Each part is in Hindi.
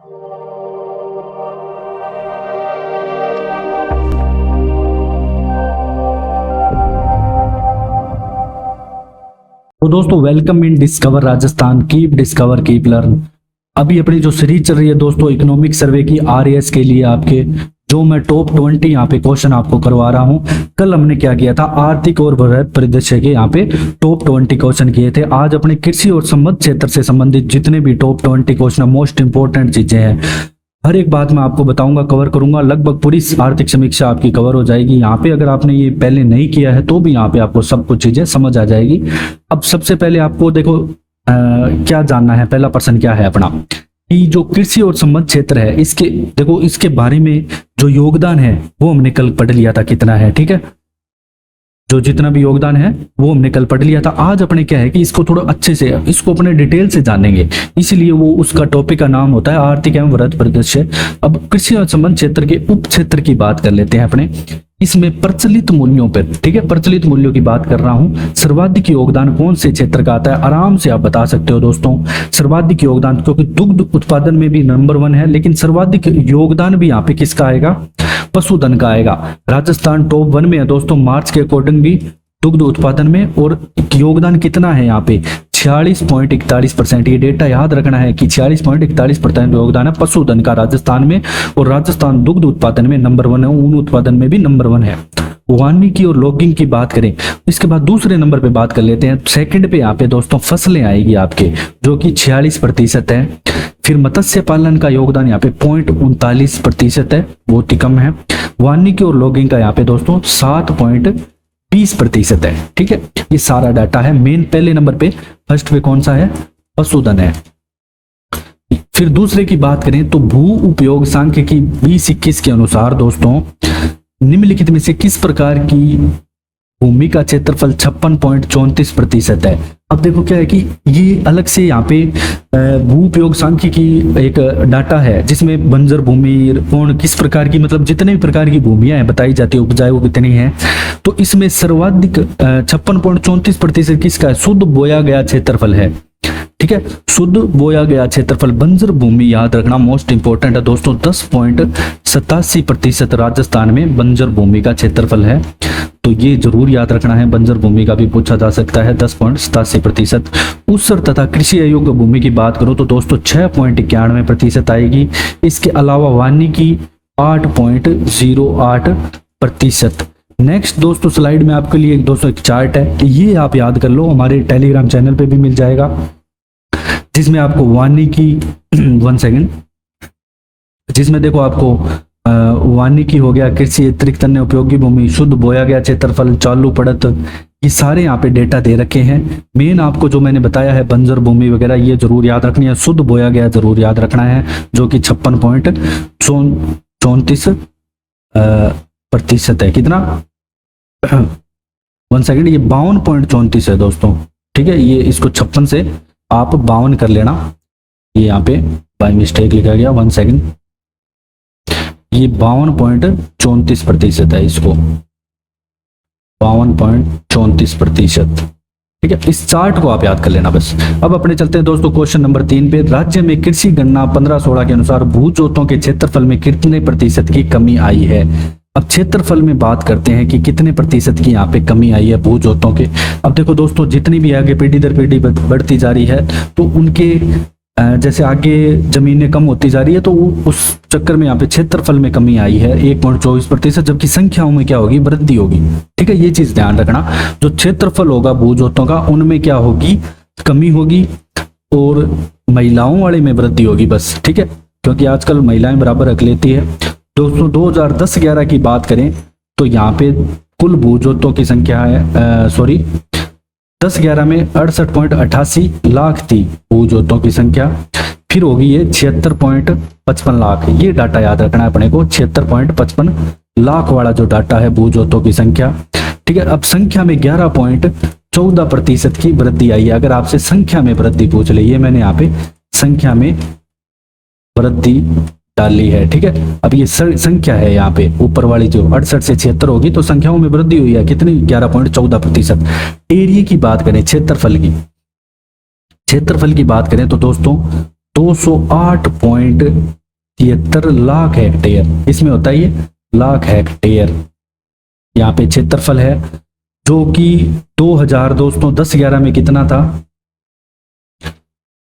तो दोस्तों welcome in discover Rajasthan, keep discover keep learn. अभी अपनी जो सीरीज चल रही है दोस्तों इकोनॉमिक सर्वे की आरएएस के लिए आपके, जो मैं टॉप 20 यहाँ पे क्वेश्चन आपको करवा रहा हूँ। कल हमने क्या किया था, आर्थिक और वृहद परिदृश्य के यहाँ पे टॉप 20 क्वेश्चन किए थे। आज अपने कृषि और संबद्ध क्षेत्र से संबंधित जितने भी टॉप 20 क्वेश्चन मोस्ट इंपोर्टेंट चीजें हैं, हर एक बात मैं आपको बताऊंगा, कवर करूंगा। लगभग पूरी आर्थिक समीक्षा आपकी कवर हो जाएगी। यहाँ पे अगर आपने ये पहले नहीं किया है तो भी यहाँ पे आपको सब कुछ चीजें समझ आ जाएगी। अब सबसे पहले आपको देखो क्या जानना है, पहला प्रश्न क्या है अपना, कि जो कृषि और संबद्ध क्षेत्र है इसके देखो, इसके बारे में जो योगदान है वो हमने कल पढ़ लिया था कितना है, ठीक है। जो जितना भी योगदान है वो हमने कल पढ़ लिया था। आज अपने क्या है कि इसको थोड़ा अच्छे से, इसको अपने डिटेल से जानेंगे, इसलिए वो उसका टॉपिक का नाम होता है आर्थिक एवं वृहद परिदृश्य। अब कृषि और संबद्ध क्षेत्र के उप क्षेत्र की बात कर लेते हैं अपने। इसमें प्रचलित मूल्यों पर, ठीक है, प्रचलित मूल्यों की बात कर रहा हूं। सर्वाधिक योगदान कौन से क्षेत्र का आता है, आराम से आप बता सकते हो दोस्तों। सर्वाधिक योगदान, क्योंकि दुग्ध उत्पादन में भी नंबर 1 है, लेकिन सर्वाधिक योगदान भी यहाँ पे किसका आएगा, पशुधन का आएगा। राजस्थान टॉप 1 में है दोस्तों, मार्च के अकॉर्डिंग भी दुग्ध उत्पादन में, और योगदान कितना है यहाँ पे 46.41%। ये डेटा याद रखना है कि 46.41% योगदान है पशुधन का राजस्थान में, और राजस्थान दुग्ध उत्पादन में नंबर 1 है, ऊन उत्पादन में भी नंबर 1 है। वानिकी और लॉगिंग की बात करें, इसके बाद दूसरे नंबर पे बात कर लेते हैं। सेकंड पे यहाँ पे दोस्तों फसलें आएगी आपके, जो कि 46% है। फिर मत्स्य पालन का योगदान यहाँ पे 0.39% है, बहुत ही कम है। वानिकी और लॉगिंग का यहाँ पे दोस्तों 7.20% है, ठीक है। ये सारा डाटा है। मेन पहले नंबर पे फर्स्ट पे कौन सा है, पशुधन है। फिर दूसरे की बात करें तो भू उपयोग सांख्यिकी 2021 के अनुसार दोस्तों निम्नलिखित में से किस प्रकार की भूमि का क्षेत्रफल 56.34% है। अब देखो क्या है कि ये अलग से यहाँ पे भू उपयोग सांख्यिकी एक डाटा है, जिसमें बंजर भूमि कौन किस प्रकार की, मतलब जितने भी प्रकार की भूमियां हैं बताई जाती है, उपजाऊ कितनी है। तो इसमें सर्वाधिक 56.34% किसका है, शुद्ध बोया गया क्षेत्रफल है, ठीक है। शुद्ध बोया गया क्षेत्रफल, बंजर भूमि याद रखना मोस्ट इंपोर्टेंट है दोस्तों। 10.87% राजस्थान में बंजर भूमि का क्षेत्रफल है, तो ये जरूर याद रखना है। बंजर भूमि का भी पूछा जा सकता है, 10.87%। ऊसर तथा कृषि अयोग्य भूमि की बात करो तो दोस्तों 6.91% आएगी। इसके अलावा वानिकी 8.08%। नेक्स्ट दोस्तों स्लाइड में आपके लिए दोस्तों एक चार्ट है, ये आप याद कर लो, हमारे टेलीग्राम चैनल पे भी मिल जाएगा, जिसमें आपको वानिकी 1 सेकेंड, जिसमें देखो आपको वानिकी हो गया, कृषि अतिरिक्त अन्य उपयोगी भूमि, शुद्ध बोया गया क्षेत्रफल, चालू पड़त, ये सारे यहाँ पे डेटा दे रखे हैं। मेन आपको जो मैंने बताया है बंजर भूमि वगैरह ये जरूर याद रखनी है, शुद्ध बोया गया जरूर याद रखना है, जो कि 56.34% है। कितना 1 सेकेंड, ये 52.34 है दोस्तों, ठीक है। ये इसको 56 से आप 52 कर लेना, ये यहाँ पे बाय मिस्टेक लिखा गया, 1 सेकेंड, ये 52.34% है, इसको 52.34%, ठीक है। इस चार्ट को आप याद कर लेना बस। अब अपने चलते हैं दोस्तों क्वेश्चन नंबर 3 पे। राज्य में कृषि गणना 1516 के अनुसार भू जोतों के क्षेत्रफल में कितने प्रतिशत की कमी आई है। अब क्षेत्रफल में बात करते हैं कि कितने प्रतिशत की यहाँ पे कमी आई है भू जोतों के। अब देखो दोस्तों जितनी भी आगे पीढ़ी दर पीढ़ी बढ़ती जा रही है, तो उनके जैसे आगे जमीनें कम होती जा रही है, तो उस चक्कर में यहाँ पे क्षेत्रफल में कमी आई है 1.24%, जबकि संख्याओं में क्या होगी, वृद्धि होगी, ठीक है। ये चीज ध्यान रखना, जो क्षेत्रफल होगा भू जोतों का उनमें क्या होगी, कमी होगी, और महिलाओं वाले में वृद्धि होगी बस, ठीक है, क्योंकि आजकल महिलाएं बराबर रख लेती है। दोस्तों 2010-11 की बात करें तो यहाँ पे कुल भू जोतों की संख्या है 10-11 में 68.88 लाख थी भू जोतों की संख्या, फिर होगी ये 76.55 लाख। ये डाटा याद रखना है अपने को, 76.55 लाख वाला जो डाटा है भू जोतों की संख्या, ठीक है। अब संख्या में 11.14% की वृद्धि आई है। अगर आपसे संख्या में वृद्धि पूछ ले, ये मैंने यहाँ पे संख्या में वृद्धि डाली है, ठीक है। अब ये संख्या है यहाँ पे ऊपर वाली जो 68 से 76 होगी, तो संख्याओं में वृद्धि हुई है कितनी, 11.14%। एरिया की बात करें, क्षेत्रफल की बात करें तो दोस्तों 208.73 लाख हेक्टेयर, इसमें होता है ये लाख हेक्टेयर। यहाँ पे क्षेत्रफल है जो कि 2000 दोस्तों 10-11 में कितना था,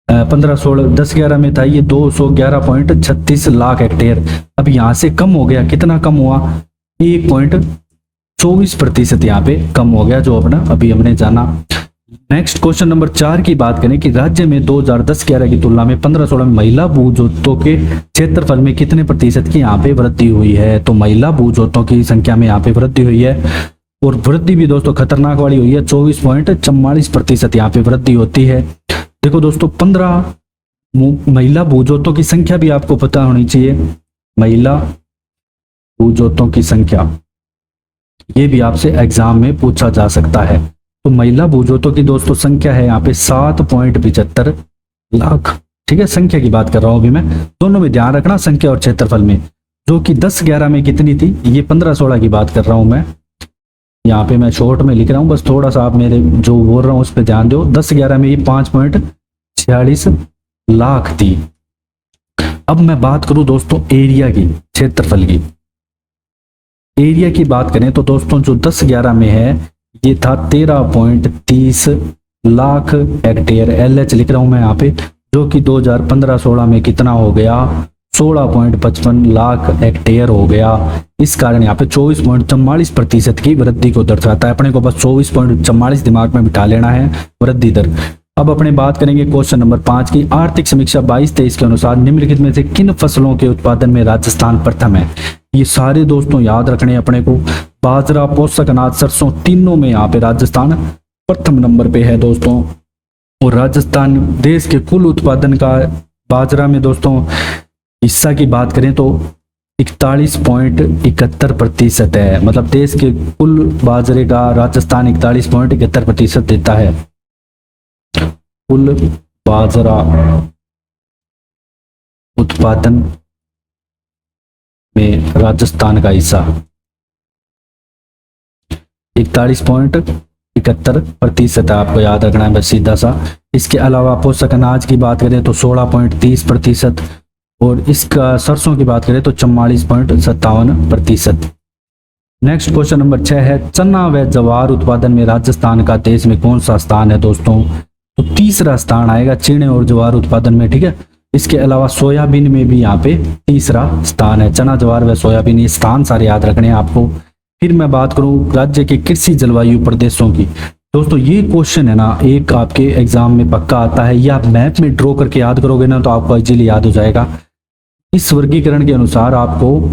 15-16 10-11 में था ये 211.36 लाख हेक्टेयर। अब यहाँ से कम हो गया, कितना कम हुआ, 1.24% यहाँ पे कम हो गया, जो अपना अभी हमने जाना। नेक्स्ट क्वेश्चन नंबर 4 की बात करें कि राज्य में 2010-11 की तुलना में 15-16 में महिला भूजोतों के क्षेत्रफल में कितने प्रतिशत की यहाँ पे वृद्धि हुई है। तो महिला भूजोतों की संख्या में यहाँ पे वृद्धि हुई है, और वृद्धि भी दोस्तों खतरनाक वाली हुई है, 24.44% यहाँ पे वृद्धि होती है। देखो दोस्तों 15 महिला भूजोतों की संख्या भी आपको पता होनी चाहिए, महिला भूजोतों की संख्या, ये भी आपसे एग्जाम में पूछा जा सकता है। तो महिला भूजोतों की दोस्तों संख्या है यहाँ पे 7.75 लाख। ठीक है, संख्या की बात कर रहा हूं अभी मैं, दोनों में ध्यान रखना, संख्या और क्षेत्रफल में, जो कि 10-11 में कितनी थी, ये 15-16 की बात कर रहा हूं मैं। यहाँ पे मैं शॉर्ट में लिख रहा हूं, बस थोड़ा सा आप मेरे जो बोल रहा हूं उस पर ध्यान दो। 10-11 में ये 5.46 लाख थी। अब मैं बात करूं दोस्तों एरिया की, क्षेत्रफल की, एरिया की बात करें तो दोस्तों जो 10-11 में है ये था 13.30 लाख हेक्टेयर, LH लिख रहा हूं मैं यहाँ पे, जो कि 2015-16 में कितना हो गया, 16.55 लाख हेक्टेयर हो गया। इस कारण यहाँ पे 24.44% की वृद्धि को दर्शाता है। अपने को बस 24.44 दिमाग में बिठा लेना है वृद्धि दर। अब अपने बात करेंगे क्वेश्चन नंबर 5 की। आर्थिक समीक्षा 22-23 के अनुसार निम्नलिखित में से किन फसलों के उत्पादन में राजस्थान प्रथम है। ये सारे दोस्तों याद रखने अपने को, बाजरा, पोषक अनाज, सरसों, तीनों में यहाँ पे राजस्थान प्रथम नंबर पे है दोस्तों। और राजस्थान देश के कुल उत्पादन का बाजरा में दोस्तों हिस्सा की बात करें तो 41.71% है, मतलब देश के कुल बाजरे का राजस्थान 41.71% देता है। कुल बाजरा उत्पादन में राजस्थान का हिस्सा 41.71% आपको याद रखना है बस सीधा सा। इसके अलावा पोषक अनाज की बात करें तो 16.30%, और इसका सरसों की बात करें तो 44.57%। नेक्स्ट क्वेश्चन नंबर 6 है, चना व ज्वार उत्पादन में राजस्थान का देश में कौन सा स्थान है दोस्तों। तो तीसरा स्थान आएगा चने और ज्वार उत्पादन में। ठीक है, इसके अलावा सोयाबीन में भी यहाँ पे तीसरा स्थान है। चना, ज्वार व सोयाबीन, ये स्थान सारे याद रखने हैं आपको। फिर मैं बात करूं राज्य के कृषि जलवायु प्रदेशों की। दोस्तों ये क्वेश्चन है ना, एक आपके एग्जाम में पक्का आता है, या आप मैप में ड्रॉ करके याद करोगे ना तो आपको इजीली याद हो जाएगा। इस वर्गीकरण के अनुसार आपको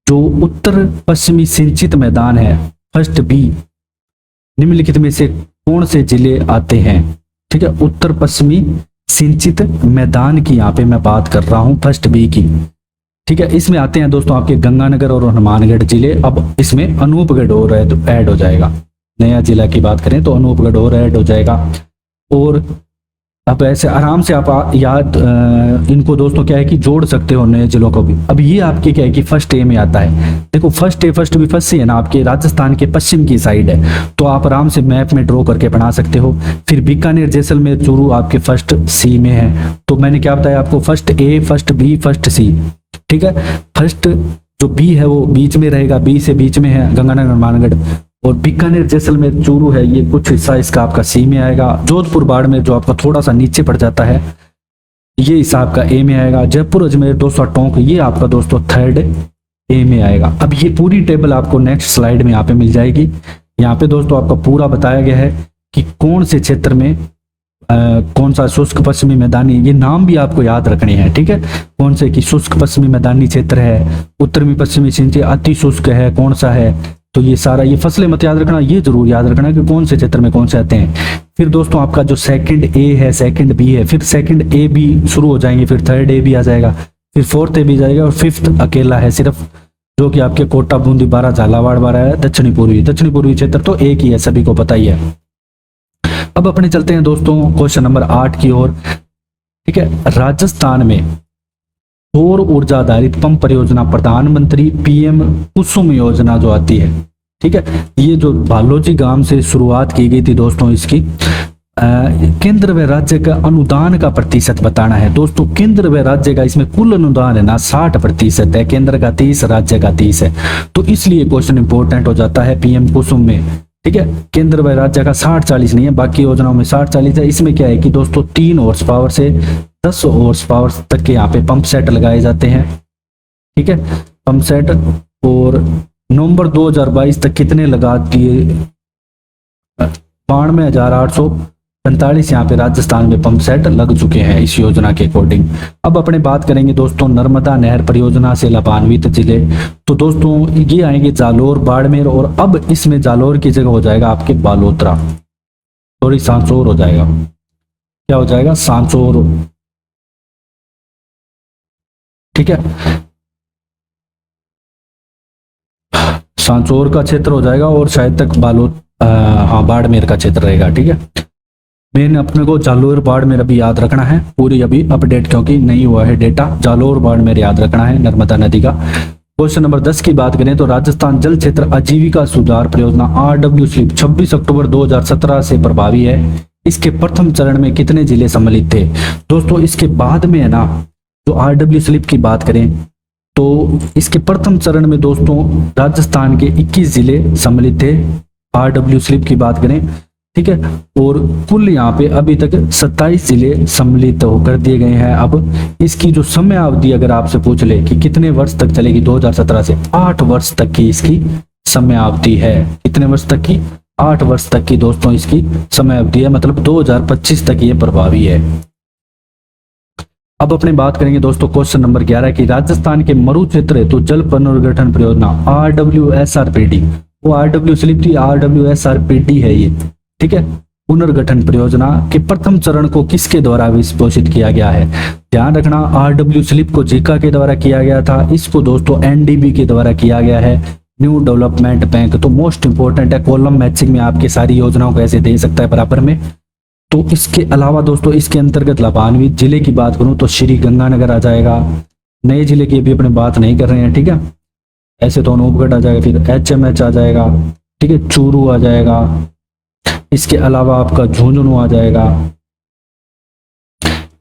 जो उत्तर पश्चिमी सिंचित मैदान है, फर्स्ट बी, निम्नलिखित में से कौन से जिले आते हैं। ठीक है, उत्तर पश्चिमी सिंचित मैदान की यहाँ पे मैं बात कर रहा हूं, फर्स्ट बी की। ठीक है, इसमें आते हैं दोस्तों आपके गंगानगर और हनुमानगढ़ जिले। अब इसमें अनूपगढ़ और ऐड हो जाएगा, नया जिला की बात करें तो अनूपगढ़ और ऐड हो जाएगा। और अब ऐसे आराम से आप याद इनको दोस्तों क्या है कि जोड़ सकते हो नए जिलों को भी। अब ये आपके क्या है कि फर्स्ट ए में आता है। देखो first A, first B, first सी है ना, आपके राजस्थान के पश्चिम की साइड है, तो आप आराम से मैप में ड्रॉ करके बना सकते हो। फिर बीकानेर, जैसलमेर, चूरू आपके फर्स्ट सी में है। तो मैंने क्या बताया आपको, first A, first B, first सी। ठीक है, फर्स्ट जो बी है वो बीच में रहेगा, बी से बीच में है गंगानगर, हनुमानगढ़। और बीकानेर, जैसलमेर, चूरू है, ये कुछ हिस्सा इसका आपका सी में आएगा। जोधपुर, बाड़मेर जो आपका थोड़ा सा नीचे पड़ जाता है, ये हिस्सा आपका ए में आएगा। जयपुर, अजमेर, दौसा, टोंक, ये आपका दोस्तों थर्ड ए में आएगा। अब ये पूरी टेबल आपको नेक्स्ट स्लाइड में यहाँ पे मिल जाएगी। यहाँ पे दोस्तों आपका पूरा बताया गया है कि कौन से क्षेत्र में कौन सा शुष्क पश्चिमी मैदानी, ये नाम भी आपको याद रखने हैं। ठीक है, कौन से की शुष्क पश्चिमी मैदानी क्षेत्र है, उत्तरी पश्चिमी सिंचित अति शुष्क है, कौन सा है। तो ये सारा, ये फसलें मत याद रखना, ये जरूर याद रखना कि कौन से क्षेत्र में कौन से आते हैं। फिर दोस्तों आपका जो सेकंड ए है, सेकंड बी है, फिर सेकंड ए बी शुरू हो जाएंगे, फिर थर्ड ए भी आ जाएगा, फिर फोर्थ ए भी जाएगा, और फिफ्थ अकेला है सिर्फ, जो कि आपके कोटा, बूंदी, बारा, झालावाड़, बारा है, दक्षिणी पूर्वी क्षेत्र तो एक ही है, सभी को पता ही है। अब अपने चलते हैं दोस्तों क्वेश्चन नंबर 8 की ओर। ठीक है, राजस्थान में सौर ऊर्जा आधारित पंप परियोजना प्रधानमंत्री पीएम कुसुम योजना जो आती है, ठीक है, ये जो बालोजी गांव से शुरुआत की गई थी दोस्तों इसकी, केंद्र व राज्य का अनुदान का प्रतिशत बताना है। दोस्तों केंद्र व राज्य का इसमें कुल अनुदान है ना 60% है, केंद्र का 30, राज्य का 30 है। तो इसलिए क्वेश्चन इंपॉर्टेंट हो जाता है पीएम कुसुम में। ठीक है, केंद्र व राज्य का 60-40 नहीं है, बाकी योजनाओं में 60-40 है। इसमें क्या है कि दोस्तों 3 हॉर्स पावर से 10 हॉर्स पावर तक के यहाँ पे पंप सेट लगाए जाते हैं। ठीक है, पंप सेट। और नवंबर 2022 तक कितने लगा दिए? 92,845 यहाँ पे राजस्थान में पंप सेट लग चुके हैं इस योजना के अकॉर्डिंग। अब अपने बात करेंगे दोस्तों नर्मदा नहर परियोजना से लाभान्वित जिले। तो दोस्तों ये आएंगे जालोर, बाड़मेर, और अब इसमें जालोर की जगह हो जाएगा आपके बालोतरा, सॉरी सांसौर हो जाएगा। क्या हो जाएगा? सांसौर। ठीक है, सांसौर का क्षेत्र हो जाएगा और शायद तक हाँ बाड़मेर का क्षेत्र रहेगा। ठीक है, मेन अपने को जालोर बाड़मेर अभी याद रखना है, पूरी अभी अपडेट क्योंकि नहीं हुआ है डेटा। जालोर बाड़मेर याद रखना है नर्मदा नदी का। क्वेश्चन नंबर 10 की बात करें तो राजस्थान जल क्षेत्र आजीविका सुधार परियोजना RW स्लीप 26 अक्टूबर 2017 से प्रभावी है। इसके प्रथम चरण में कितने जिले सम्मिलित थे? दोस्तों इसके बाद में है ना, जो RW स्लीप की बात करें तो इसके प्रथम चरण में दोस्तों राजस्थान के 21 जिले सम्मिलित थे, RW स्लीप की बात करें। ठीक है, और कुल यहाँ पे अभी तक 27 जिले सम्मिलित होकर दिए गए हैं। अब इसकी जो समय अवधि अगर आपसे पूछ ले कि कितने वर्ष तक चलेगी, 2017 से 8 वर्ष तक की इसकी समय अवधि है। कितने वर्ष तक की? 8 वर्ष तक की दोस्तों इसकी समय अवधि है, मतलब 2025 तक ये प्रभावी है। अब अपने बात करेंगे दोस्तों क्वेश्चन नंबर 11 की राजस्थान के मरु क्षेत्र हेतु जल पुनर्गठन परियोजना RWSRPD, वो RW स्लीप थी, RWSRPD है ये। ठीक है, पुनर्गठन परियोजना के प्रथम चरण को किसके द्वारा विस्पोषित किया गया है? ध्यान रखना RW स्लीप को जीका के द्वारा किया गया था, इसको दोस्तों NDB के द्वारा किया गया है, न्यू डेवलपमेंट बैंक। तो मोस्ट इंपोर्टेंट है, कॉलम मैचिंग में आपकी सारी योजनाओं को ऐसे दे सकता है बराबर में। तो इसके अलावा दोस्तों इसके अंतर्गत लाभान्वित जिले की बात करूं तो श्री गंगानगर आ जाएगा। नए जिले की अभी अपने बात नहीं कर रहे हैं। ठीक है, ऐसे तो अनूपगढ़ आ जाएगा, फिर HMH आ जाएगा। ठीक है, चूरू आ जाएगा, इसके अलावा आपका झुंझुनू आ जाएगा,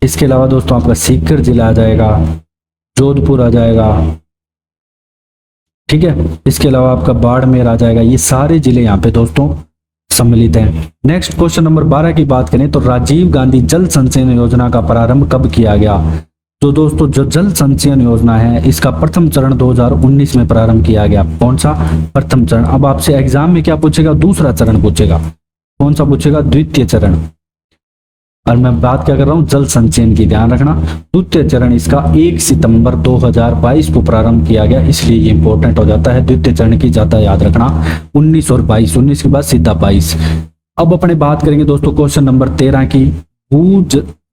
इसके अलावा दोस्तों आपका सीकर जिला आ जाएगा, जोधपुर आ जाएगा। ठीक है, इसके अलावा आपका बाड़मेर आ जाएगा। ये सारे जिले यहाँ पे दोस्तों सम्मिलित हैं। नेक्स्ट क्वेश्चन नंबर 12 की बात करें तो राजीव गांधी जल संचयन योजना का प्रारंभ कब किया गया? तो दोस्तों जो जल संचयन योजना है इसका प्रथम चरण 2019 में प्रारंभ किया गया। कौन सा? प्रथम चरण। अब आपसे एग्जाम में क्या पूछेगा? दूसरा चरण पूछेगा। कौन सा पूछेगा? द्वितीय चरण। और मैं बात क्या कर रहा हूं? जल संचयन की, ध्यान रखना। द्वितीय चरण इसका 1 सितंबर 2022 को प्रारंभ किया गया, इसलिए ये इंपॉर्टेंट हो जाता है। द्वितीय चरण की ज्यादा याद रखना, 19 और 22, 19 के बाद सीधा 22। अब अपने बात करेंगे दोस्तों क्वेश्चन नंबर 13 की। भू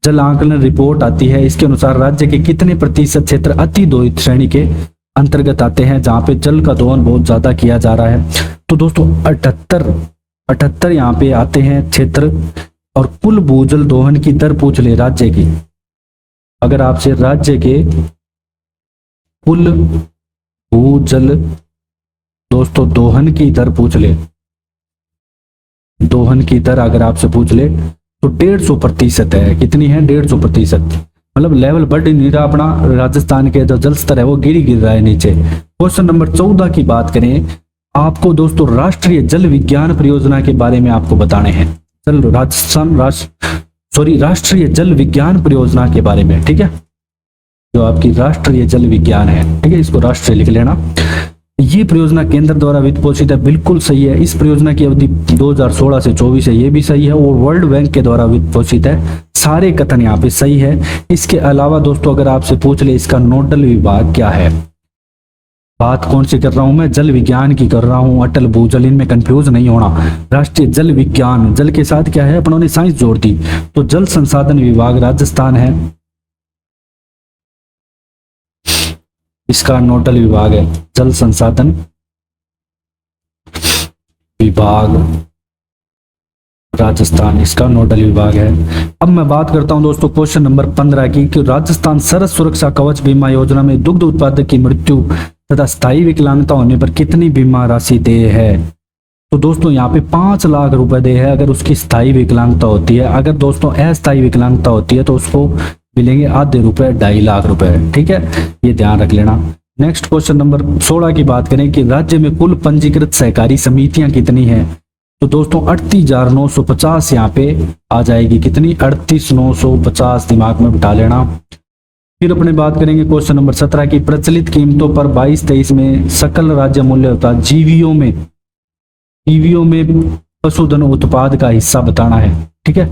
जल आंकलन रिपोर्ट आती है, इसके अनुसार राज्य के कितने प्रतिशत क्षेत्र अति दोहित श्रेणी के अंतर्गत आते हैं, जहां पे जल का दोहन बहुत ज्यादा किया जा रहा है? तो दोस्तों 78 यहाँ पे आते हैं क्षेत्र। और कुल भूजल दोहन की दर पूछ ले राज्य की, अगर आपसे राज्य के कुल भूजल दोस्तों दोहन की दर पूछ ले, दोहन की दर अगर आपसे पूछ ले तो 150% है। कितनी है? 150%। मतलब लेवल बढ़ नहीं रहा अपना, राजस्थान के जो जल स्तर है वो गिर रहा है नीचे। क्वेश्चन नंबर 14 की बात करें, आपको दोस्तों राष्ट्रीय जल विज्ञान परियोजना के बारे में आपको बताने हैं। राष्ट्रीय जल विज्ञान परियोजना के बारे में। ठीक है, जो आपकी राष्ट्रीय जल विज्ञान है, ठीक है, इसको राष्ट्रीय लिख लेना। ये परियोजना केंद्र द्वारा वित्त पोषित है, बिल्कुल सही है। इस परियोजना की अवधि 2016 से 24 है, ये भी सही है। और वर्ल्ड बैंक के द्वारा वित्त पोषित है, सारे कथन यहाँ पे सही है। इसके अलावा दोस्तों अगर आपसे पूछ ले इसका नोडल विभाग क्या है, बात कौन सी कर रहा हूं मैं? जल विज्ञान की कर रहा हूं, अटल भूजल, इनमें कंफ्यूज नहीं होना। राष्ट्रीय जल विज्ञान, जल के साथ क्या है अपनों ने साइंस जोड़ दी, तो जल संसाधन विभाग राजस्थान है, इसका नोडल विभाग है जल संसाधन विभाग राजस्थान, इसका नोडल विभाग है। अब मैं बात करता हूं दोस्तों क्वेश्चन नंबर 15 की कि राजस्थान सरस सुरक्षा कवच बीमा योजना में दुग्ध उत्पादक की मृत्यु तथा स्थायी विकलांगता होने पर कितनी बीमा राशि देय है? तो दोस्तों यहाँ पे 5 लाख रुपए दे है अगर उसकी स्थायी विकलांगता होती है। अगर दोस्तों अस्थायी विकलांगता होती है तो उसको मिलेंगे आधे रुपए, 2.5 लाख रुपए। ठीक है, ये ध्यान रख लेना। नेक्स्ट क्वेश्चन नंबर 16 की बात करें कि राज्य में कुल पंजीकृत सहकारी समितियां कितनी हैं, तो दोस्तों 38,950 यहाँ पे आ जाएगी। कितनी? 38,950 दिमाग में बिठा लेना। फिर अपने बात करेंगे क्वेश्चन नंबर 17 की प्रचलित कीमतों पर 22-23 में सकल राज्य मूल्य होता है जीवीओ में पशुधन उत्पाद का हिस्सा बताना है। ठीक है,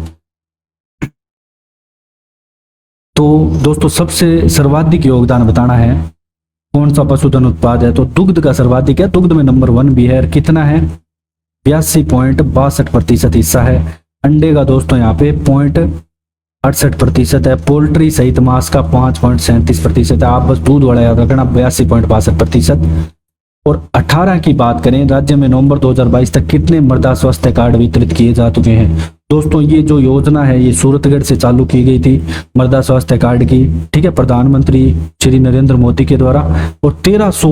तो दोस्तों सबसे सर्वाधिक योगदान बताना है कौन सा पशुधन उत्पाद है, तो दुग्ध का सर्वाधिक है। दुग्ध में नंबर 1 भी है। कितना है? 82.62% हिस्सा है। अंडे का दोस्तों यहाँ पे 0.68% है। पोल्ट्री सहित मांस का 5.37% है। आप बस दूध वाला याद रखना, 82.62%। और 18 की बात करें, राज्य में नवंबर 2022 तक कितने मृदा स्वास्थ्य कार्ड वितरित किए जा चुके हैं? दोस्तों ये जो योजना है ये सूरतगढ़ से चालू की गई थी मृदा स्वास्थ्य कार्ड की। ठीक है, प्रधानमंत्री श्री नरेंद्र मोदी के द्वारा। और 1300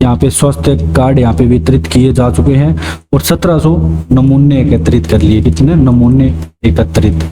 यहाँ पे स्वास्थ्य कार्ड यहाँ पे वितरित किए जा चुके हैं और 1700 नमूने एकत्रित कर लिए। कितने नमूने एकत्रित?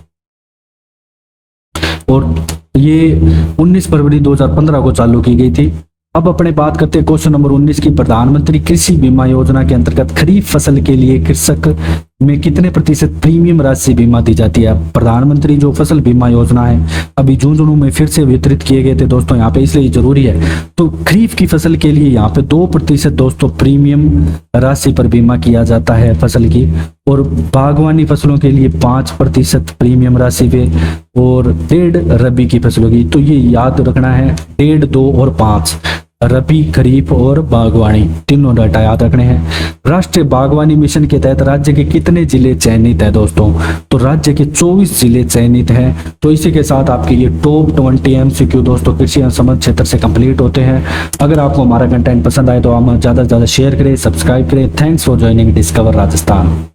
और ये 19 फरवरी 2015 को चालू की गई थी। अब अपने बात करते हैं क्वेश्चन नंबर 19 की। प्रधानमंत्री कृषि बीमा योजना के अंतर्गत खरीफ फसल के लिए कृषक में कितने प्रतिशत प्रीमियम राशि बीमा दी जाती है? प्रधानमंत्री जो फसल बीमा योजना है अभी जून में फिर से वितरित किए गए थे दोस्तों यहाँ पे, इसलिए जरूरी है। तो खरीफ की फसल के लिए यहाँ पे 2% दोस्तों प्रीमियम राशि पर बीमा किया जाता है फसल की, और बागवानी फसलों के लिए 5% प्रीमियम राशि पे, और 1.5 रबी की फसलों की। तो ये याद रखना है, 1.5, 2 और 5 रबी, खरीफ और बागवानी तीनों डाटा याद रखने हैं। राष्ट्रीय बागवानी मिशन के तहत राज्य के कितने जिले चयनित है दोस्तों? तो राज्य के 24 जिले चयनित हैं। तो इसी के साथ आपके ये टॉप 20 MCQ दोस्तों कृषि अनुसंधान क्षेत्र से कंप्लीट होते हैं। अगर आपको हमारा कंटेंट पसंद आए तो हम ज्यादा से ज्यादा शेयर करें, सब्सक्राइब करें। Thanks for joining discover Rajasthan.